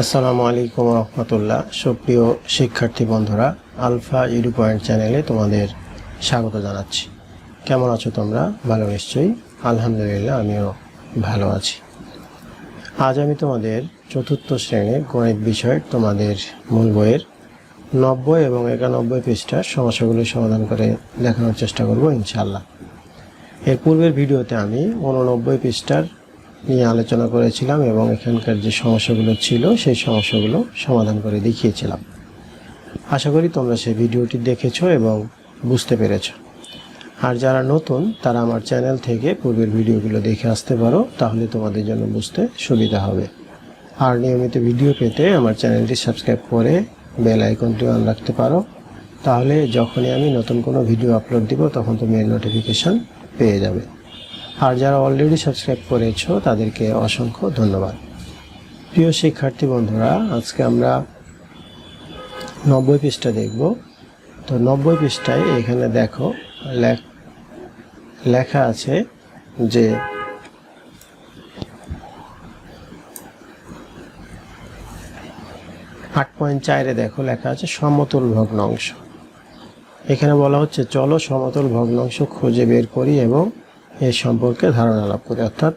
আসসালামু আলাইকুম রহমতুল্লাহ। সুপ্রিয় শিক্ষার্থী বন্ধুরা, আলফা ইডু পয়েন্ট চ্যানেলে তোমাদের স্বাগত জানাচ্ছি। কেমন আছো তোমরা? ভালো নিশ্চয়ই। আলহামদুলিল্লাহ, আমিও ভালো আছি। আজ আমি তোমাদের চতুর্থ শ্রেণীর গণিত বিষয় তোমাদের মূল বইয়ের 90 এবং 91 পৃষ্ঠার সমস্যাগুলো সমাধান করে দেখানোর চেষ্টা করব ইনশাআল্লাহ। এর পূর্বের ভিডিওতে আমি 89 পৃষ্ঠার নিয়ে আলোচনা করেছিলাম এবং এখানকার যে সমস্যাগুলো ছিল সেই সমস্যাগুলো সমাধান করে দেখিয়েছিলাম। আশা করি তোমরা সেই ভিডিওটি দেখেছো এবং বুঝতে পেরেছো। আর যারা নতুন তারা আমার চ্যানেল থেকে পূর্বের ভিডিওগুলো দেখে আসতে পারো, তাহলে তোমাদের জন্য বুঝতে সুবিধা হবে। আর নিয়মিত ভিডিও পেতে আমার চ্যানেলটি সাবস্ক্রাইব করে বেল আইকনটি অন রাখতে পারো, তাহলে যখনই আমি নতুন কোনো ভিডিও আপলোড দিব তখন তুমি এর নোটিফিকেশন পেয়ে যাবে। আর যারা অলরেডি সাবস্ক্রাইব করেছো তাদেরকে অসংখ্য ধন্যবাদ। প্রিয় শিক্ষার্থী বন্ধুরা, আজকে আমরা 90 পৃষ্ঠা দেখব। তো 90 পৃষ্ঠায় এখানে দেখো লেখা আছে যে 8.4-এ দেখো লেখা আছে সমতুল ভগ্নাংশ। এখানে বলা হচ্ছে চলো সমতুল ভগ্নাংশ খুঁজে বের করি এবং এর সম্পর্কে ধারণা লাভ করি। অর্থাৎ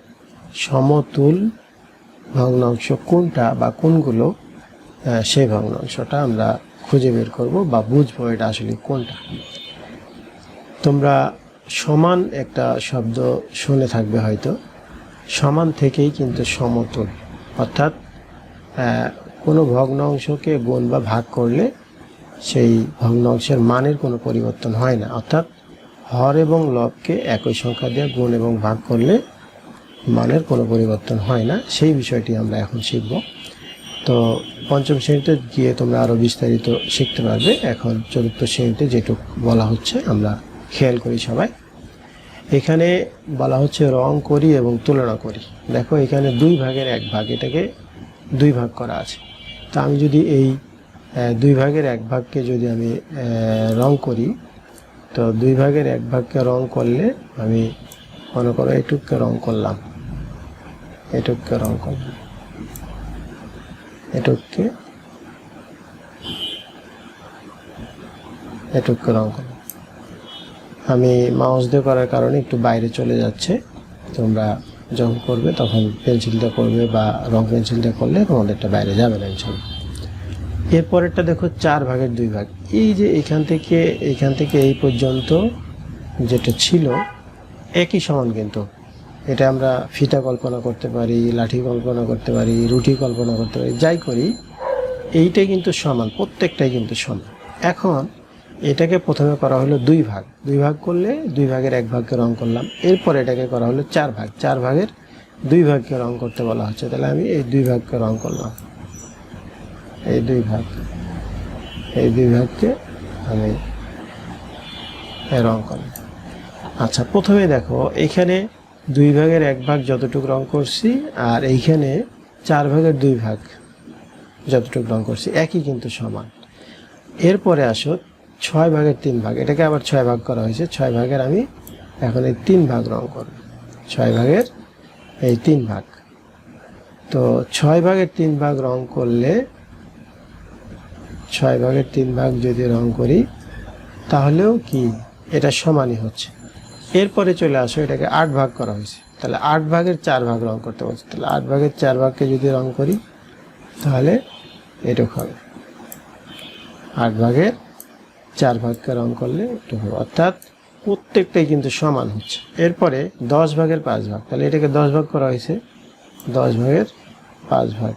সমতুল ভগ্নাংশ কোনটা বা কোনগুলো, সেই ভগ্নাংশটা আমরা খুঁজে বের করব বা বুঝবো এটা আসলে কোনটা। তোমরা সমান একটা শব্দ শুনে থাকবে হয়তো। সমান থেকেই কিন্তু সমতুল, অর্থাৎ কোনো ভগ্নাংশকে গুণ বা ভাগ করলে সেই ভগ্নাংশের মানের কোনো পরিবর্তন হয় না। অর্থাৎ হর এবং লবকে একই সংখ্যা দিয়ে গুণ এবং ভাগ করলে মানের কোনো পরিবর্তন হয় না। সেই বিষয়টি আমরা এখন শিখব। তো পঞ্চম শ্রেণীতে গিয়ে তোমরা আরও বিস্তারিত শিখতে পারবে। এখন চতুর্থ শ্রেণীতে যেটুকু বলা হচ্ছে আমরা খেয়াল করি সবাই। এখানে বলা হচ্ছে রং করি এবং তুলনা করি। দেখো এখানে 2 ভাগের 1 ভাগ, এটাকে 2 ভাগ করা আছে। তো আমি যদি এই 2 ভাগের 1 ভাগকে যদি আমি রং করি, তো 2 ভাগের 1 ভাগকে রং করলে আমি মনে করো এটুককে রং করলাম, এটুককে রং করলাম, এটুককে রং করলাম। আমি মাউস দিয়ে করার কারণে একটু বাইরে চলে যাচ্ছে। তোমরা যখন করবে তখন পেন্সিল দিয়ে করবে বা রং পেন্সিল দিয়ে করলে তোমাদেরটা বাইরে যাবে না ইনশাআল্লাহ। এরপরেরটা দেখো 4 ভাগের 2 ভাগ। এই যে এখান থেকে এই পর্যন্ত যেটা ছিল একই সমান, কিন্তু এটা আমরা ফিতা কল্পনা করতে পারি, লাঠি কল্পনা করতে পারি, রুটি কল্পনা করতে পারি, যাই করি এইটাই কিন্তু সমান, প্রত্যেকটাই কিন্তু সমান। এখন এটাকে প্রথমে করা হলো 2 ভাগ। 2 ভাগ করলে 2 ভাগের 1 ভাগকে রং করলাম। এরপর এটাকে করা হলো 4 ভাগ। 4 ভাগের 2 ভাগকে রং করতে বলা হচ্ছে, তাহলে আমি এই 2 ভাগকে রং করলাম, এই 2 ভাগকে আমি রং করলাম। আচ্ছা, প্রথমে দেখো এখানে 2 ভাগের 1 ভাগ যতটুকু রং করছি আর এইখানে 4 ভাগের 2 ভাগ যতটুকু রং করছি একই কিন্তু সমান। এরপরে আসো 6 ভাগের 3 ভাগ, এটাকে আবার 6 ভাগ করা হয়েছে। 6 ভাগের আমি এখন এই 3 ভাগ রং করব, 6 ভাগের এই 3 ভাগ। তো 6 ভাগের 3 ভাগ রং করলে, 6 ভাগের 3 ভাগ যদি রং করি তাহলেও কি এটা সমানই হচ্ছে। এরপরে চলে আসো, এটাকে 8 ভাগ করা হয়েছে, তাহলে 8 ভাগের 4 ভাগ রং করতে বলছে। তাহলে 8 ভাগের 4 ভাগকে যদি রং করি তাহলে এটুকু হবে। 8 ভাগের 4 ভাগকে রং করলে এটুকু হবে, অর্থাৎ প্রত্যেকটাই কিন্তু সমান হচ্ছে। এরপরে 10 ভাগের 5 ভাগ, তাহলে এটাকে 10 ভাগ করা হয়েছে, 10 ভাগের 5 ভাগ,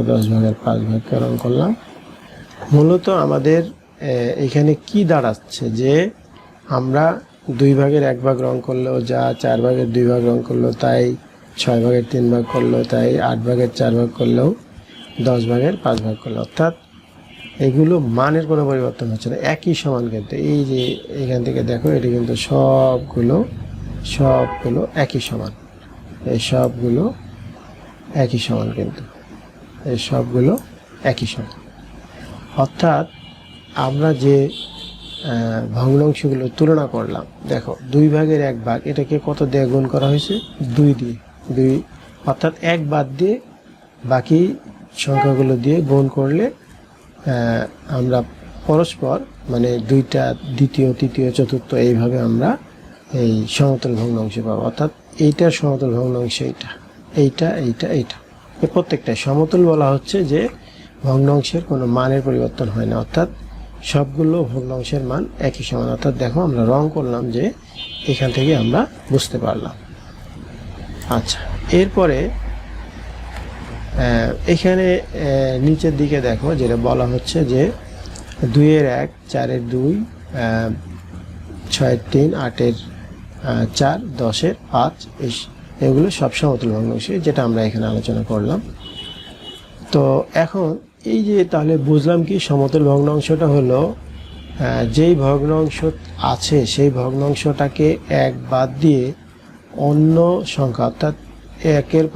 10 ভাগের 5 ভাগকে রং করলাম। মূলত আমাদের এখানে কি দাঁড়াচ্ছে যে আমরা 2 ভাগের 1 ভাগ রং করলেও যা, 4 ভাগের 2 ভাগ রং করলেও তাই, 6 ভাগের 3 ভাগ করলেও তাই, 8 ভাগের 4 ভাগ করলেও, 10 ভাগের 5 ভাগ করলেও, অর্থাৎ এগুলো মানের কোনো পরিবর্তন হচ্ছে না, একই সমান। কিন্তু এই যে এখান থেকে দেখো এটা কিন্তু সবগুলো একই সমান, এই সবগুলো একই সমান, কিন্তু এই সবগুলো একই সমান। অর্থাৎ আমরা যে ভগ্নাংশগুলো তুলনা করলাম, দেখো 2 ভাগের 1 ভাগ, এটাকে কত দিয়ে গুণ করা হয়েছে? 2 দিয়ে। 2 অর্থাৎ 1 বাদ দিয়ে বাকি সংখ্যাগুলো দিয়ে গুণ করলে আমরা পরস্পর মানে দুইটা দ্বিতীয় তৃতীয় চতুর্থ এইভাবে আমরা এই সমতল ভগ্নাংশ পাবো। অর্থাৎ এইটার সমতল ভগ্নাংশ এইটা, এইটা, এইটা, এইটা, এই প্রত্যেকটাই সমতল বলা হচ্ছে যে ভগ্নাংশের কোনো মানের পরিবর্তন হয় না, অর্থাৎ সবগুলো ভগ্নাংশের মান একই সমান। অর্থাৎ দেখো আমরা রং করলাম যে এখান থেকে আমরা বুঝতে পারলাম। আচ্ছা, এরপরে এখানে নিচের দিকে দেখো যেটা বলা হচ্ছে যে 2-এর 1, 4-এর 2, 6-এর 3, 8-এর 4, 10-এর 5, এগুলো সব সমতল ভগ্নাংশ, যেটা আমরা এখানে আলোচনা করলাম। তো এখন এই যে তাহলে বুঝলাম কি সমতল ভগ্নাংশটা হলো যেই ভগ্নাংশ আছে সেই ভগ্নাংশটাকে 1 বাদ দিয়ে অন্য সংখ্যা অর্থাৎ 1-এর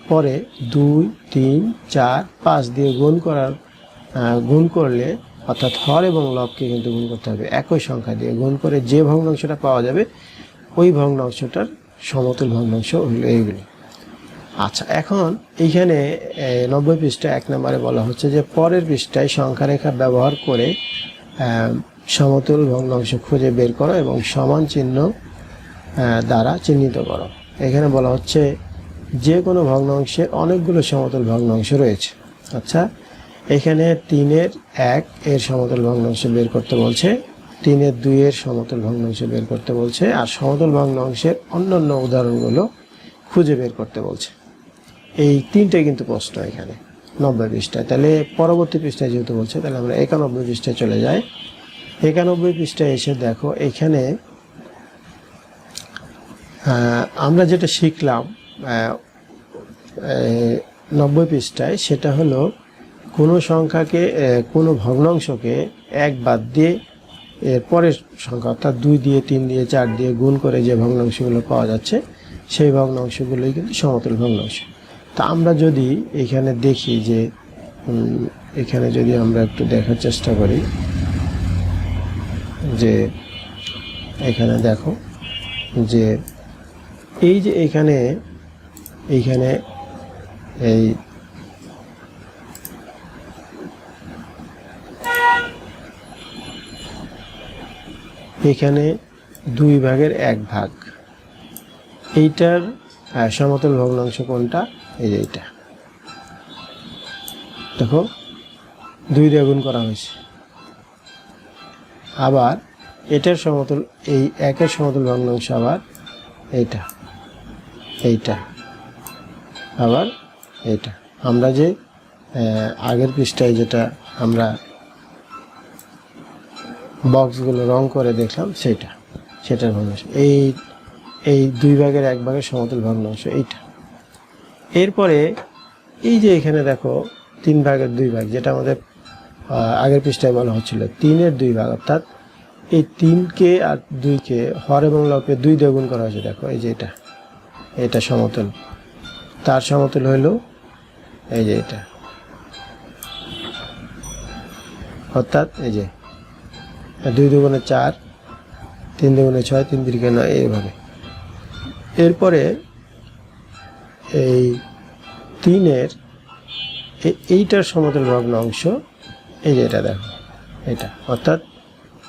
পরে 2, 3, 4, 5 দিয়ে গুণ করলে অর্থাৎ হর এবং লবকে কিন্তু গুণ করতে হবে একই সংখ্যা দিয়ে গুণ করে যে ভগ্নাংশটা পাওয়া যাবে ওই ভগ্নাংশটার সমতল ভগ্নাংশ হলো এইগুলো। আচ্ছা, এখন এইখানে 90 পৃষ্ঠা 1 নম্বরে বলা হচ্ছে যে পরের পৃষ্ঠায় সংখ্যা রেখা ব্যবহার করে সমতল ভগ্নাংশ খুঁজে বের করো এবং সমান চিহ্ন দ্বারা চিহ্নিত করো। এখানে বলা হচ্ছে যে কোনো ভগ্নাংশের অনেকগুলো সমতল ভগ্নাংশ রয়েছে। আচ্ছা, এখানে 3-এর 1 এর সমতল ভগ্নাংশ বের করতে বলছে, 3-এর 2 এর সমতল ভগ্নাংশ বের করতে বলছে, আর সমতল ভগ্নাংশের অন্যান্য উদাহরণগুলো খুঁজে বের করতে বলছে। এই তিনটে কিন্তু প্রশ্ন এখানে 90 পৃষ্ঠায়। তাহলে পরবর্তী পৃষ্ঠায় যেহেতু বলছে তাহলে আমরা 91 পৃষ্ঠায় চলে যাই। 91 পৃষ্ঠায় এসে দেখো এখানে আমরা যেটা শিখলাম 90 পৃষ্ঠায়, সেটা হলো কোনো সংখ্যাকে কোনো ভগ্নাংশকে 1 বাদ দিয়ে এর পরের সংখ্যা অর্থাৎ 2 দিয়ে 3 দিয়ে 4 দিয়ে গুণ করে যে ভগ্নাংশগুলো পাওয়া যাচ্ছে সেই ভগ্নাংশগুলোই কিন্তু সমতল ভগ্নাংশ। তা আমরা যদি এখানে দেখি যে এখানে যদি আমরা একটু দেখার চেষ্টা করি যে এখানে দেখো যে এই যে এইখানে এই এখানে 2 ভাগের 1 ভাগ, এইটার সমতল ভগ্নাংশ কোনটা? এই যে এইটা দেখো 2 দিয়ে গুণ করা হয়েছে। আবার এটার সমতল এই 1-এর সমতল ভগ্নাংশ আবার এইটা, এইটা, আবার এইটা। আমরা যে আগের পৃষ্ঠায় যেটা আমরা বক্সগুলো রং করে দেখলাম সেটার ভগ্নাংশ এই 2 ভাগের 1 ভাগের সমতল ভগ্নাংশ এইটা। এরপরে এই যে এখানে দেখো 3 ভাগের 2 ভাগ, যেটা আমাদের আগের পৃষ্ঠায় বলা হচ্ছিল 3-এর 2 ভাগ, অর্থাৎ এই 3কে আর 2কে হর এবং লবকে 2 দিয়ে গুণ করা হয়েছে। দেখো এই যে এটা সমতল, তার সমতল হইল এই যে এটা, অর্থাৎ এই যে 2 দুগুণে 4, 3 দুগুণে 6, 3 তিরিকে 9, এইভাবে। এরপরে এই 3-এর এইটার সমতল ভগ্নাংশ এই যে এটা দেখো এটা, অর্থাৎ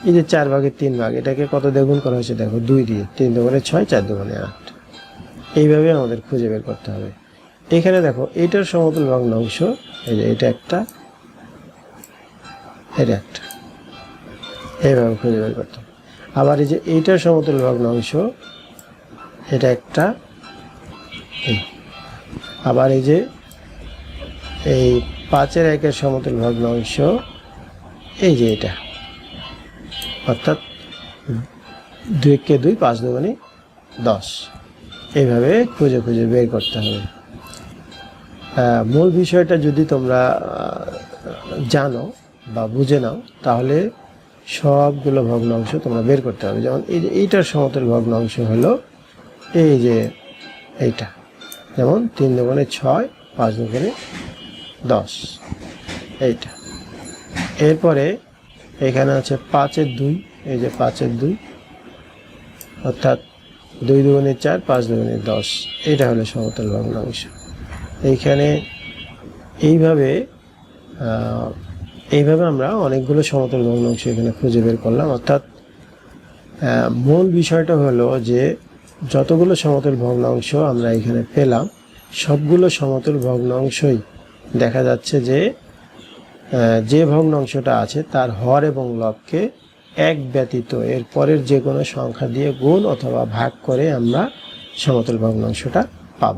এই যে 4 ভাগের 3 ভাগ, এটাকে কত দিয়ে গুণ করা হয়েছে? দেখো 2 দিয়ে, 3 দুগুণে 6, 4 দুগুণে 8। এইভাবে আমাদের খুঁজে বের করতে হবে। এখানে দেখো এইটার সমতল ভগ্নাংশ এই যে এটা একটা, এটা একটা, এইভাবে খুঁজে বের করতে হবে। আবার এই যে এইটার সমতল ভগ্নাংশ এটা একটা, আবার এই যে এই 5-এর 1-এর সমতল ভগ্নাংশ এই যে এটা, অর্থাৎ 2-কে 2, 5 দুগুণে 10। এইভাবে খুঁজে খুঁজে বের করতে হবে। মূল বিষয়টা যদি তোমরা জানো বা বুঝে নাও তাহলে সবগুলো ভগ্নাংশ তোমরা বের করতে হবে। যেমন এই যে এইটার সমতল ভগ্নাংশ হলো এই যে এইটা, যেমন 3 দুগুণে 6, 5 দুগুণে 10, এইটা। এরপরে এখানে আছে 5-এর 2, এই যে 5-এর 2, অর্থাৎ 2 দুগুণে 4, 5 দুগুণে 10, এটা হলো সমতল ভগ্নাংশ। এইখানে এইভাবে এইভাবে আমরা অনেকগুলো সমতল ভগ্নাংশ এখানে খুঁজে বের করলাম। অর্থাৎ মূল বিষয়টা হলো যে যতগুলো সমতল ভগ্নাংশ আমরা এখানে পেলাম, সবগুলো সমতল ভগ্নাংশই দেখা যাচ্ছে যে ভগ্নাংশটা আছে তার হর এবং লবকে এক ব্যতীত এর পরের যে কোনো সংখ্যা দিয়ে গুণ অথবা ভাগ করে আমরা সমতল ভগ্নাংশটা পাব।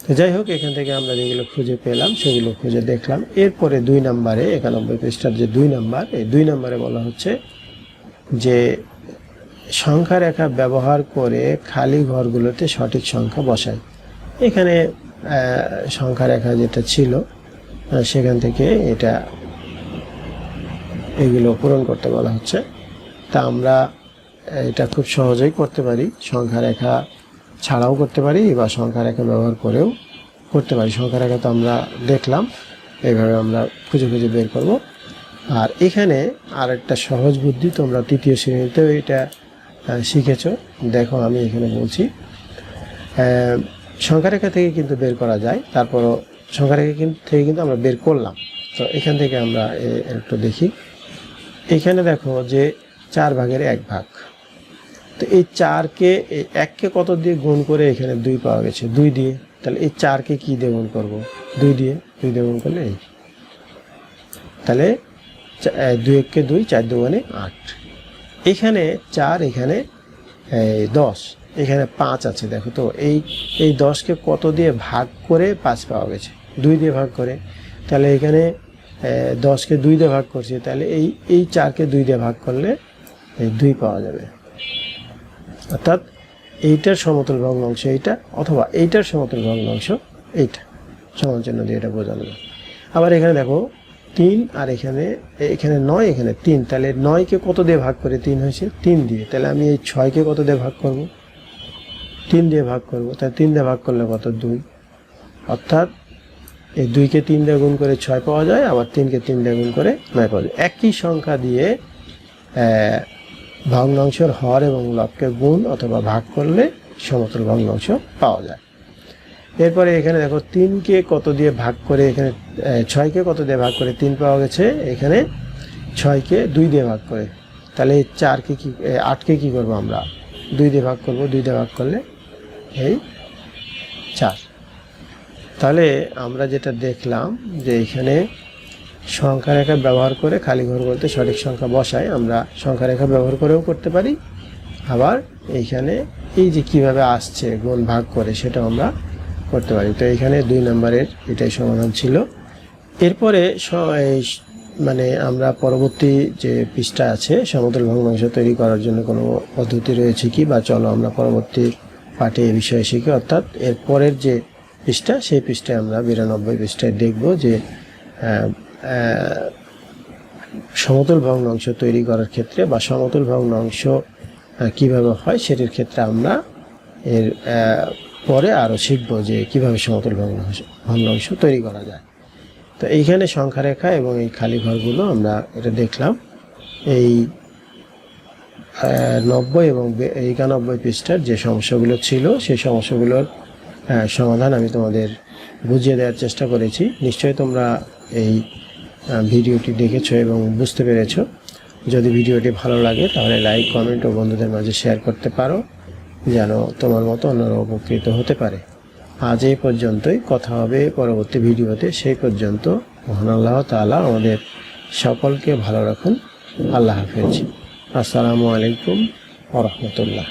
তো যাই হোক, এখান থেকে আমরা যেগুলো খুঁজে পেলাম সেগুলো খুঁজে দেখলাম। এরপরে 2 নম্বরে 91 পৃষ্ঠার যে 2 নম্বর, এই 2 নম্বরে বলা হচ্ছে যে সংখ্যা রেখা ব্যবহার করে খালি ঘরগুলোতে সঠিক সংখ্যা বসাই। এখানে সংখ্যা রেখা যেটা ছিল সেখান থেকে এগুলো পূরণ করতে বলা হচ্ছে। তা আমরা এটা খুব সহজেই করতে পারি, সংখ্যা রেখা ছাড়াও করতে পারি বা সংখ্যা রেখা ব্যবহার করেও করতে পারি। সংখ্যা রেখা তো আমরা দেখলাম, এইভাবে আমরা খুঁজে খুঁজে বের করব। আর এখানে আর একটা সহজ বুদ্ধি তোমরা 3য় শ্রেণীতেও এটা শিখেছ। দেখো, আমি এখানে বলছি, সংখ্যা রেখা থেকে কিন্তু বের করা যায়, তারপরও সংখ্যা রেখা থেকে কিন্তু আমরা বের করলাম। তো এখান থেকে আমরা একটু দেখি। এখানে দেখো যে 4 ভাগের 1 ভাগ। তো এই 4কে 1কে কত দিয়ে গুণ করে এখানে 2 পাওয়া গেছে, 2 দিয়ে। তাহলে এই 4কে কি দিয়ে গুণ করবো? 2 দিয়ে গুণ করলে এই, তাহলে 2 1 কে 2, 4 2 8। এখানে 4, এখানে 10, এখানে 5 আছে। দেখো তো এই 10কে কত দিয়ে ভাগ করে 5 পাওয়া গেছে? 2 দিয়ে ভাগ করে। তাহলে এখানে 10কে 2 দিয়ে ভাগ করছি, তাহলে এই 4কে 2 দিয়ে ভাগ করলে এই 2 পাওয়া যাবে। অর্থাৎ এইটার সমতল ভগ্নাংশ এইটা, অথবা এইটার সমতল ভগ্নাংশ এইটা। সমান চিহ্ন দিয়ে এটা বোঝানো যায়। আবার এখানে দেখো 3, আর এখানে 9, এখানে 3। তাহলে 9কে কত দিয়ে ভাগ করে 3 হয়েছে? 3 দিয়ে। তাহলে আমি এই 6কে কত দিয়ে ভাগ করব? 3 দিয়ে ভাগ করব। তাহলে 3 দিয়ে ভাগ করলে কত? 2। অর্থাৎ এই 2কে 3 দিয়ে গুণ করে 6 পাওয়া যায়, আবার 3কে 3 দিয়ে গুণ করে 9 পাওয়া যায়। একই সংখ্যা দিয়ে ভগ্নাংশের হর এবং লবকে গুণ অথবা ভাগ করলে সমতল ভগ্নাংশ পাওয়া যায়। এরপরে এখানে দেখো 3কে কত দিয়ে ভাগ করে, এখানে 6কে কত দিয়ে ভাগ করে 3 পাওয়া গেছে, এখানে 6কে 2 দিয়ে ভাগ করে। তাহলে 8কে কি করব আমরা? 2 দিয়ে ভাগ করব। 2 দিয়ে ভাগ করলে এই 4। তাহলে আমরা যেটা দেখলাম যে এখানে সংখ্যা রেখা ব্যবহার করে খালি ঘর বলতে সঠিক সংখ্যা বসাই, আমরা সংখ্যা রেখা ব্যবহার করেও করতে পারি। আবার এইখানে এই যে কিভাবে আসছে গুণ ভাগ করে সেটাও আমরা করতে পারি। তো এখানে 2 নম্বরের এটাই সমাধান ছিল। এরপরে মানে আমরা পরবর্তী যে পৃষ্ঠা আছে, সমতল ভগ্নাংশ তৈরি করার জন্য কোনো পদ্ধতি রয়েছে কি, বা চলো আমরা পরবর্তী পাঠে এই বিষয়ে শিখি। অর্থাৎ এর পরের যে পৃষ্ঠা, সেই পৃষ্ঠায় আমরা 92 পৃষ্ঠায় দেখব যে সমতল ভগ্নাংশ তৈরি করার ক্ষেত্রে বা সমতল ভগ্নাংশ কিভাবে হয় সেটির ক্ষেত্রে আমরা এর পরে আরও শিখব যে কিভাবে সমতল ভগ্নাংশ তৈরি করা যায়। তো এইখানে সংখ্যা রেখা এবং এই খালি ঘরগুলো আমরা এটা দেখলাম। এই 90 এবং 91 পৃষ্ঠার যে সমস্যাগুলো ছিল সেই সমস্যাগুলোর সমাধান আমি তোমাদের বুঝিয়ে দেওয়ার চেষ্টা করেছি। নিশ্চয়ই তোমরা এই ভিডিওটি দেখেছো এবং বুঝতে পেরেছো। যদি ভিডিওটি ভালো লাগে তাহলে লাইক, কমেন্ট ও বন্ধুদের মাঝে শেয়ার করতে পারো, যেন তোমার মতো অন্যরা উপকৃত হতে পারে। আজ এই পর্যন্তই, কথা হবে পরবর্তী ভিডিওতে। সেই পর্যন্ত মহান আল্লাহ তাআলা আমাদের সকলকে ভালো রাখুন। আল্লাহ হাফেজ। আসসালামু আলাইকুম ওয়া রাহমাতুল্লাহ।